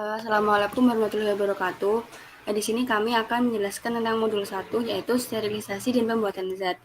Assalamualaikum warahmatullahi wabarakatuh. Di sini kami akan menjelaskan tentang modul 1, yaitu sterilisasi dan pembuatan zat.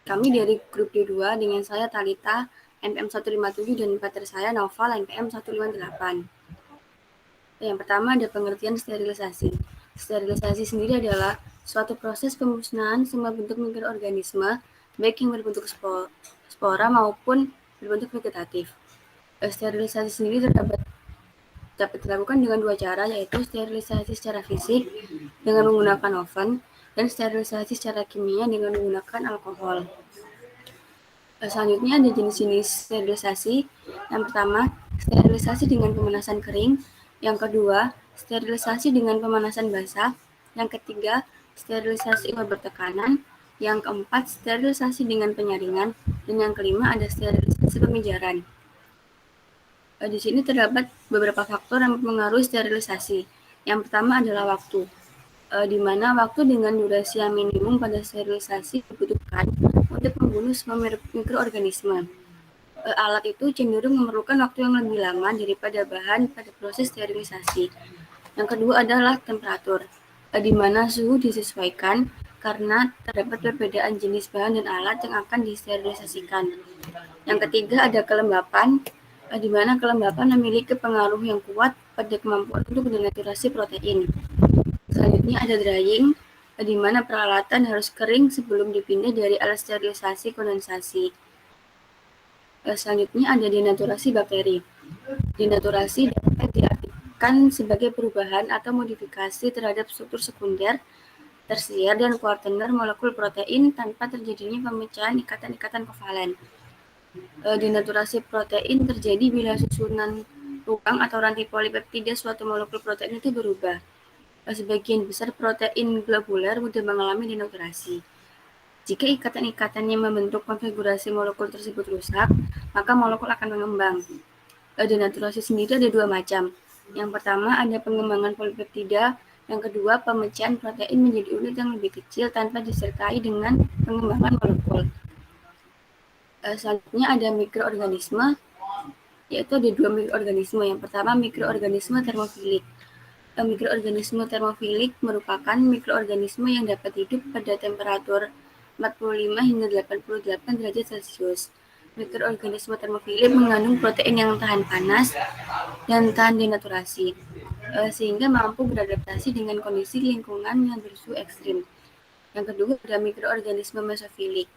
Kami dari grup D2 dengan saya Talita, NPM 157, dan partner saya Noval, NPM 158. Yang pertama ada pengertian sterilisasi. Sterilisasi sendiri adalah suatu proses pemusnahan semua bentuk mikroorganisme, baik yang berbentuk spora maupun berbentuk vegetatif. Sterilisasi sendiri dapat dilakukan dengan dua cara, yaitu sterilisasi secara fisik dengan menggunakan oven dan sterilisasi secara kimia dengan menggunakan alkohol. Selanjutnya ada jenis-jenis sterilisasi. Yang pertama, sterilisasi dengan pemanasan kering. Yang kedua, sterilisasi dengan pemanasan basah. Yang ketiga, sterilisasi ultra bertekanan. Yang keempat, sterilisasi dengan penyaringan. Dan yang kelima ada sterilisasi pemijaran. Di sini terdapat beberapa faktor yang mempengaruhi sterilisasi. Yang pertama adalah waktu, di mana waktu dengan durasi yang minimum pada sterilisasi dibutuhkan untuk membunuh semua mikroorganisme. Alat itu cenderung memerlukan waktu yang lebih lama daripada bahan pada proses sterilisasi. Yang kedua adalah temperatur, di mana suhu disesuaikan karena terdapat perbedaan jenis bahan dan alat yang akan disterilisasikan. Yang ketiga ada kelembapan, di mana kelembapan memiliki pengaruh yang kuat pada kemampuan untuk denaturasi protein. Selanjutnya ada drying, di mana peralatan harus kering sebelum dipindah dari alat sterilisasi kondensasi. Selanjutnya ada denaturasi bakteri. Denaturasi dapat diartikan sebagai perubahan atau modifikasi terhadap struktur sekunder, tersier, dan kuartener molekul protein tanpa terjadinya pemecahan ikatan-ikatan kovalen. Denaturasi protein terjadi bila susunan ruang atau rantai polipeptida suatu molekul protein itu berubah. Sebagian besar protein globuler mudah mengalami denaturasi. Jika ikatan-ikatan yang membentuk konfigurasi molekul tersebut rusak, maka molekul akan mengembang. Denaturasi sendiri ada dua macam. Yang pertama ada pengembangan polipeptida, yang kedua pemecahan protein menjadi unit yang lebih kecil tanpa disertai dengan pengembangan molekul. Selanjutnya ada mikroorganisme, yaitu ada dua mikroorganisme. Yang pertama mikroorganisme termofilik. Mikroorganisme termofilik merupakan mikroorganisme yang dapat hidup pada temperatur 45 hingga 88 derajat Celcius. Mikroorganisme termofilik mengandung protein yang tahan panas dan tahan denaturasi, sehingga mampu beradaptasi dengan kondisi lingkungan yang bersuhu ekstrim. Yang kedua ada mikroorganisme mesofilik.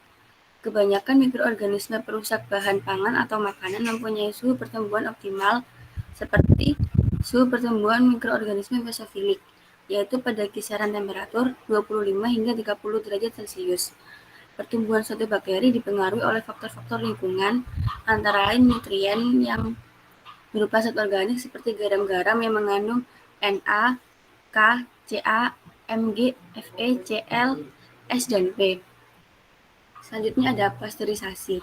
Kebanyakan mikroorganisme perusak bahan pangan atau makanan mempunyai suhu pertumbuhan optimal seperti suhu pertumbuhan mikroorganisme mesofilik, yaitu pada kisaran temperatur 25 hingga 30 derajat Celcius. Pertumbuhan suatu bakteri dipengaruhi oleh faktor-faktor lingkungan, antara lain nutrien yang berupa zat organik seperti garam-garam yang mengandung Na, K, Ca, Mg, Fe, Cl, S, dan P. Selanjutnya ada pasteurisasi.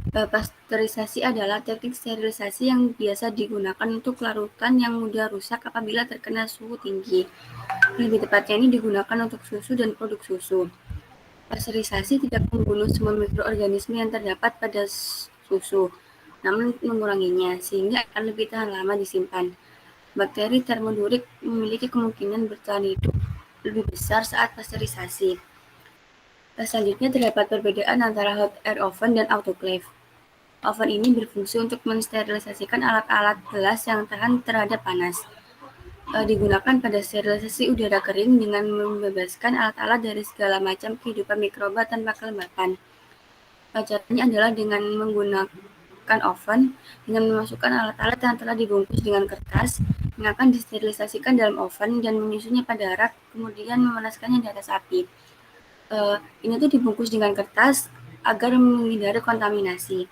Pasteurisasi adalah teknik sterilisasi yang biasa digunakan untuk larutan yang mudah rusak apabila terkena suhu tinggi. Lebih tepatnya ini digunakan untuk susu dan produk susu. Pasteurisasi tidak membunuh semua mikroorganisme yang terdapat pada susu, namun menguranginya sehingga akan lebih tahan lama disimpan. Bakteri termodurik memiliki kemungkinan bertahan hidup lebih besar saat pasteurisasi. Selanjutnya terdapat perbedaan antara hot air oven dan autoclave. Oven ini berfungsi untuk mensterilisasikan alat-alat gelas yang tahan terhadap panas. Digunakan pada sterilisasi udara kering dengan membebaskan alat-alat dari segala macam kehidupan mikroba tanpa kelembapan. Caranya adalah dengan menggunakan oven dengan memasukkan alat-alat yang telah dibungkus dengan kertas yang akan disterilisasikan dalam oven dan menyusunnya pada rak, kemudian memanaskannya di atas api. Ini tuh dibungkus dengan kertas agar menghindari kontaminasi.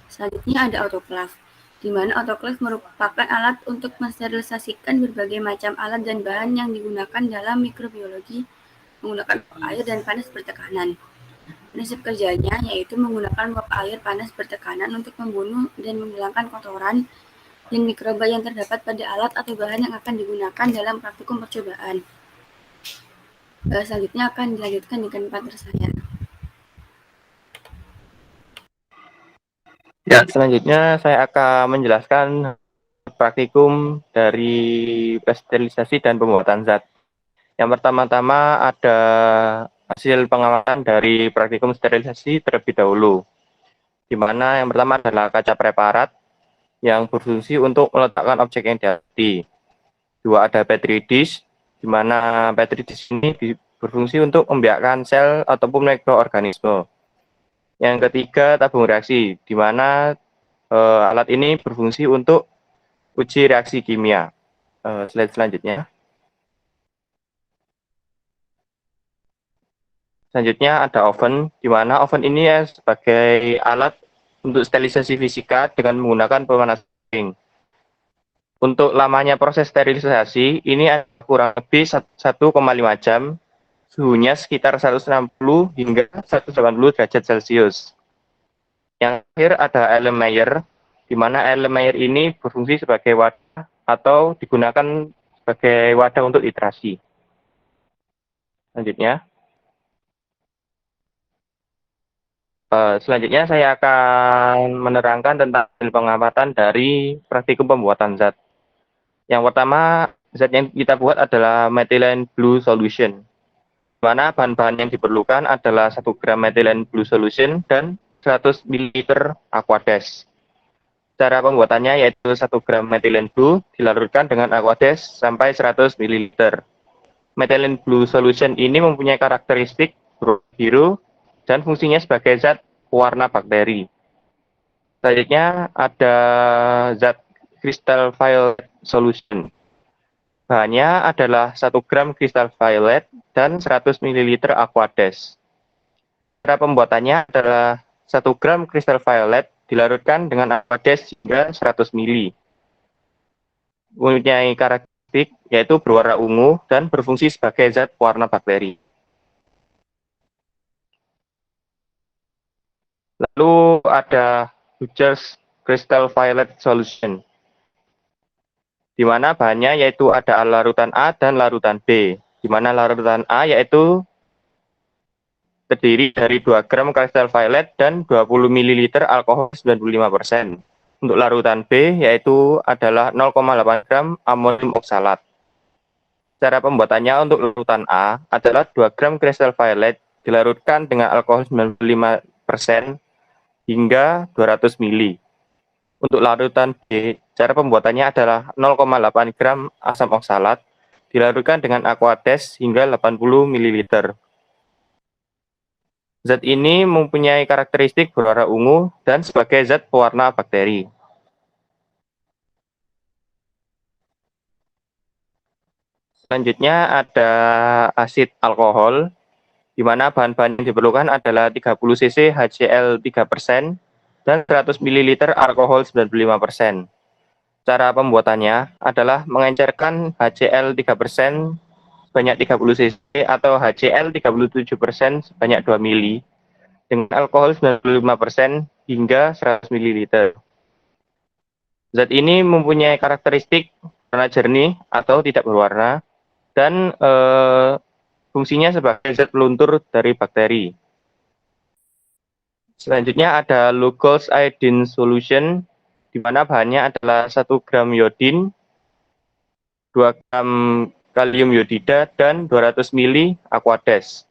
Selanjutnya ada autoclave, di mana autoclave merupakan alat untuk mensterilisasikan berbagai macam alat dan bahan yang digunakan dalam mikrobiologi menggunakan air dan panas bertekanan. Prinsip kerjanya yaitu menggunakan uap air panas bertekanan untuk membunuh dan menghilangkan kotoran dan mikroba yang terdapat pada alat atau bahan yang akan digunakan dalam praktikum percobaan. Selanjutnya akan dilanjutkan dengan partner saya. Ya, selanjutnya saya akan menjelaskan praktikum dari sterilisasi dan pembuatan zat. Yang pertama-tama ada hasil pengamatan dari praktikum sterilisasi terlebih dahulu, di mana yang pertama adalah kaca preparat yang berfungsi untuk meletakkan objek yang dihati. Dua, ada petri dish, di mana petri dish ini berfungsi untuk membiakkan sel ataupun mikroorganisme. Yang ketiga, tabung reaksi, di mana alat ini berfungsi untuk uji reaksi kimia. Slide selanjutnya. Selanjutnya ada oven, di mana oven ini sebagai alat untuk sterilisasi fisika dengan menggunakan pemanas kering. Untuk lamanya proses sterilisasi, ini kurang lebih 1,5 jam, suhunya sekitar 160 hingga 180 derajat Celcius. Yang terakhir ada Erlenmeyer, di mana Erlenmeyer ini berfungsi sebagai wadah atau digunakan sebagai wadah untuk iterasi. Selanjutnya. Selanjutnya saya akan menerangkan tentang pengamatan dari praktikum pembuatan zat. Yang pertama, zat yang kita buat adalah methylene blue solution. Di mana bahan-bahan yang diperlukan adalah 1 gram methylene blue solution dan 100 ml aquades. Cara pembuatannya yaitu 1 gram methylene blue dilarutkan dengan aquades sampai 100 ml. Methylene blue solution ini mempunyai karakteristik biru dan fungsinya sebagai zat pewarna bakteri. Selanjutnya ada zat crystal violet solution. Bahannya adalah 1 gram crystal violet dan 100 ml aquades. Cara pembuatannya adalah 1 gram crystal violet dilarutkan dengan aquades hingga 100 ml. Mempunyai karakteristik yaitu berwarna ungu dan berfungsi sebagai zat pewarna bakteri. Lalu ada Bucher's crystal violet solution, di mana bahannya yaitu ada larutan A dan larutan B, di mana larutan A yaitu terdiri dari 2 gram kristal violet dan 20 ml alkohol 95%. Untuk larutan B yaitu adalah 0,8 gram amonium oksalat. Cara pembuatannya untuk larutan A adalah 2 gram kristal violet dilarutkan dengan alkohol 95% hingga 200 ml. Untuk larutan B, cara pembuatannya adalah 0,8 gram asam oksalat dilarutkan dengan aquades hingga 80 ml. Zat ini mempunyai karakteristik berwarna ungu dan sebagai zat pewarna bakteri. Selanjutnya ada asid alkohol, di mana bahan-bahan yang diperlukan adalah 30 cc HCl 3% dan 100 ml alkohol 95%. Cara pembuatannya adalah mengencerkan HCl 3% sebanyak 30 cc atau HCl 37% sebanyak 2 ml dengan alkohol 95% hingga 100 ml. Zat ini mempunyai karakteristik warna jernih atau tidak berwarna dan fungsinya sebagai zat peluntur dari bakteri. Selanjutnya ada Lugol's iodine solution, di mana bahannya adalah 1 gram iodin, 2 gram kalium iodida, dan 200 ml aquades.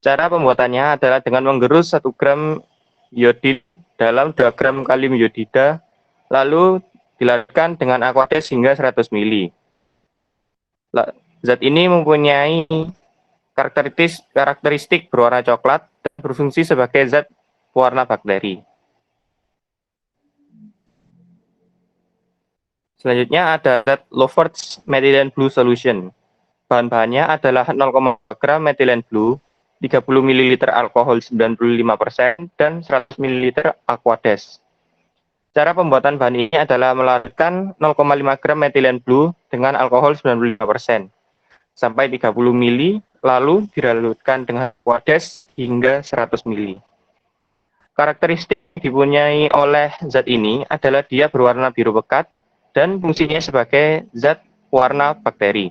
Cara pembuatannya adalah dengan menggerus 1 gram iodid dalam 2 gram kalium iodida, lalu dilarutkan dengan aquades hingga 100 ml. Zat ini mempunyai karakteristik berwarna coklat dan berfungsi sebagai zat pewarna bakteri. Selanjutnya ada zat Lovert's methylene blue solution. Bahan-bahannya adalah 0,2 gram methylene blue, 30 ml alkohol 95% dan 100 ml aquades. Cara pembuatan bahan ini adalah melarutkan 0,5 gram methylene blue dengan alkohol 95% sampai 30 ml, lalu dilarutkan dengan aquades hingga 100 ml. Karakteristik yang dipunyai oleh zat ini adalah dia berwarna biru pekat dan fungsinya sebagai zat pewarna bakteri.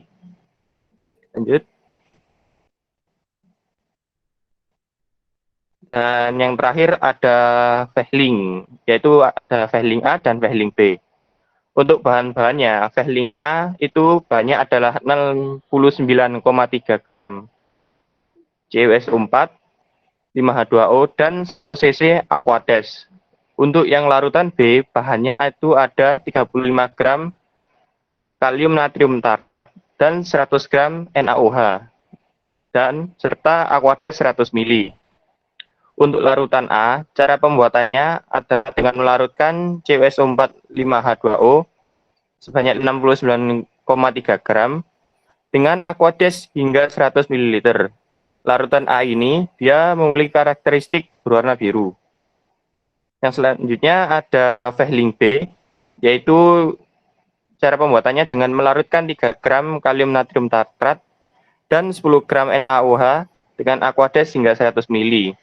Lanjut. Dan yang terakhir ada Vehling, yaitu ada Vehling A dan Vehling B. Untuk bahan-bahannya, Vehling A itu bahannya adalah 69,3 gram CuSO4, 5H2O, dan CC Aquades. Untuk yang larutan B, bahannya itu ada 35 gram kalium natrium tar dan 100 gram NaOH, dan serta Aquades 100 ml. Untuk larutan A, cara pembuatannya adalah dengan melarutkan CuSO4 5H2O sebanyak 69,3 gram dengan Aquades hingga 100 ml. Larutan A ini dia memiliki karakteristik berwarna biru. Yang selanjutnya ada Vehling B, yaitu cara pembuatannya dengan melarutkan 3 gram kalium natrium tartrat dan 10 gram NaOH dengan Aquades hingga 100 ml.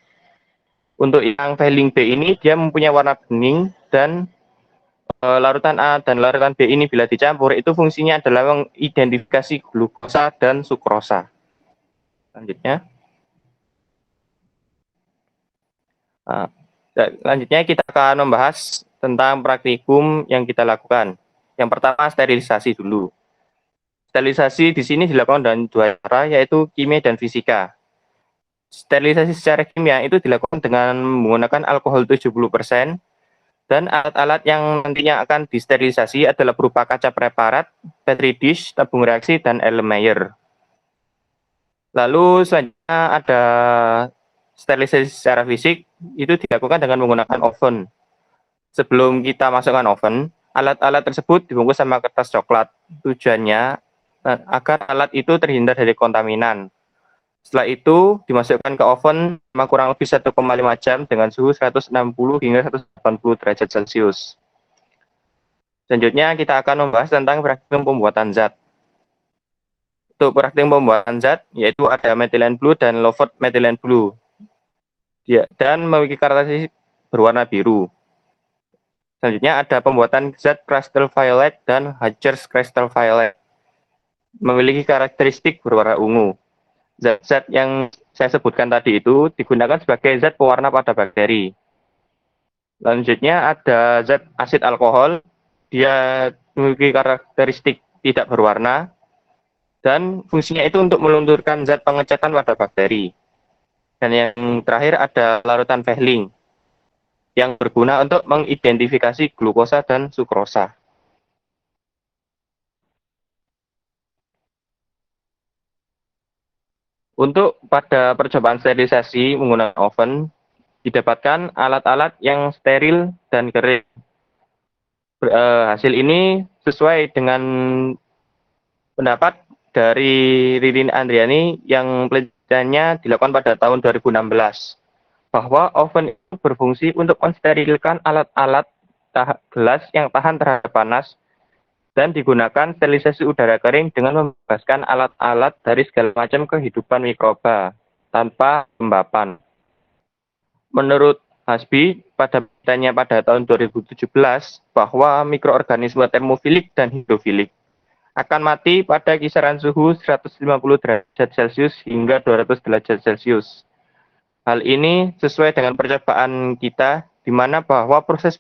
Untuk yang Vehling B ini dia mempunyai warna bening, dan larutan A dan larutan B ini bila dicampur itu fungsinya adalah mengidentifikasi glukosa dan sukrosa. Selanjutnya. Selanjutnya kita akan membahas tentang praktikum yang kita lakukan. Yang pertama, sterilisasi dulu. Sterilisasi di sini dilakukan dengan dua cara, yaitu kimia dan fisika. Sterilisasi secara kimia itu dilakukan dengan menggunakan alkohol 70%, dan alat-alat yang nantinya akan disterilisasi adalah berupa kaca preparat, petri dish, tabung reaksi, dan Erlenmeyer. Lalu selanjutnya ada sterilisasi secara fisik, itu dilakukan dengan menggunakan oven. Sebelum kita masukkan oven, alat-alat tersebut dibungkus sama kertas coklat. Tujuannya agar alat itu terhindar dari kontaminan. Setelah itu dimasukkan ke oven selama kurang lebih 1,5 jam dengan suhu 160 hingga 180 derajat Celcius. Selanjutnya kita akan membahas tentang praktikum pembuatan zat. Untuk praktikum pembuatan zat yaitu ada methylene blue dan Lovett methylene blue. Dan memiliki karakteristik berwarna biru. Selanjutnya ada pembuatan zat crystal violet dan Hatcher's crystal violet. Memiliki karakteristik berwarna ungu. Zat-zat yang saya sebutkan tadi itu digunakan sebagai zat pewarna pada bakteri. Selanjutnya ada zat asid alkohol. Dia memiliki karakteristik tidak berwarna. Dan fungsinya itu untuk melunturkan zat pengecekan pada bakteri. Dan yang terakhir ada larutan Vehling, yang berguna untuk mengidentifikasi glukosa dan sukrosa. Untuk pada percobaan sterilisasi menggunakan oven, didapatkan alat-alat yang steril dan kering. Hasil ini sesuai dengan pendapat dari Ririn Andriani yang penelitiannya dilakukan pada tahun 2016, bahwa oven itu berfungsi untuk mensterilkan alat-alat gelas yang tahan terhadap panas dan digunakan sterilisasi udara kering dengan membebaskan alat-alat dari segala macam kehidupan mikroba tanpa lembapan. Menurut Hasbi, pada penelitiannya pada tahun 2017, bahwa mikroorganisme termofilik dan hidrofilik akan mati pada kisaran suhu 150 derajat Celcius hingga 200 derajat Celcius. Hal ini sesuai dengan percobaan kita, di mana bahwa proses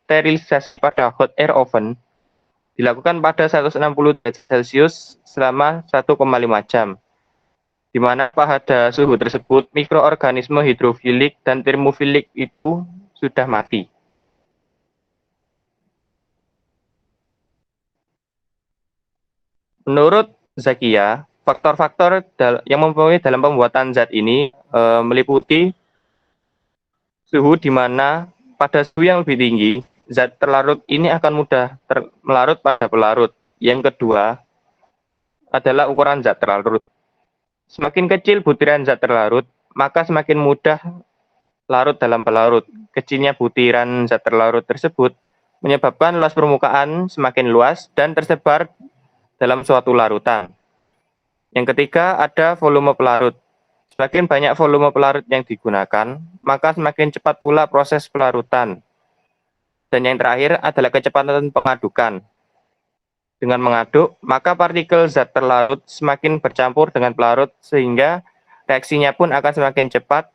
sterilisasi pada hot air oven dilakukan pada 160 derajat Celcius selama 1,5 jam, di mana pada suhu tersebut mikroorganisme hidrofilik dan termofilik itu sudah mati. Menurut Zakia, faktor-faktor yang mempengaruhi dalam pembuatan zat ini meliputi suhu di mana pada suhu yang lebih tinggi, zat terlarut ini akan mudah melarut pada pelarut. Yang kedua adalah ukuran zat terlarut. Semakin kecil butiran zat terlarut, maka semakin mudah larut dalam pelarut. Kecilnya butiran zat terlarut tersebut menyebabkan luas permukaan semakin luas dan tersebar dalam suatu larutan. Yang ketiga ada volume pelarut. Semakin banyak volume pelarut yang digunakan, maka semakin cepat pula proses pelarutan. Dan yang terakhir adalah kecepatan pengadukan. Dengan mengaduk, maka partikel zat terlarut semakin bercampur dengan pelarut sehingga reaksinya pun akan semakin cepat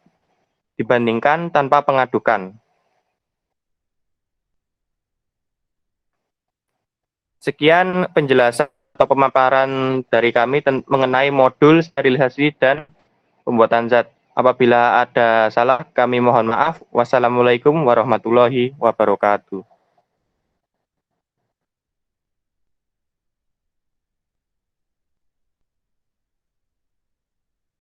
dibandingkan tanpa pengadukan. Sekian penjelasan atau pemaparan dari kami mengenai modul sterilisasi dan pembuatan zat. Apabila ada salah, kami mohon maaf. Wassalamualaikum warahmatullahi wabarakatuh.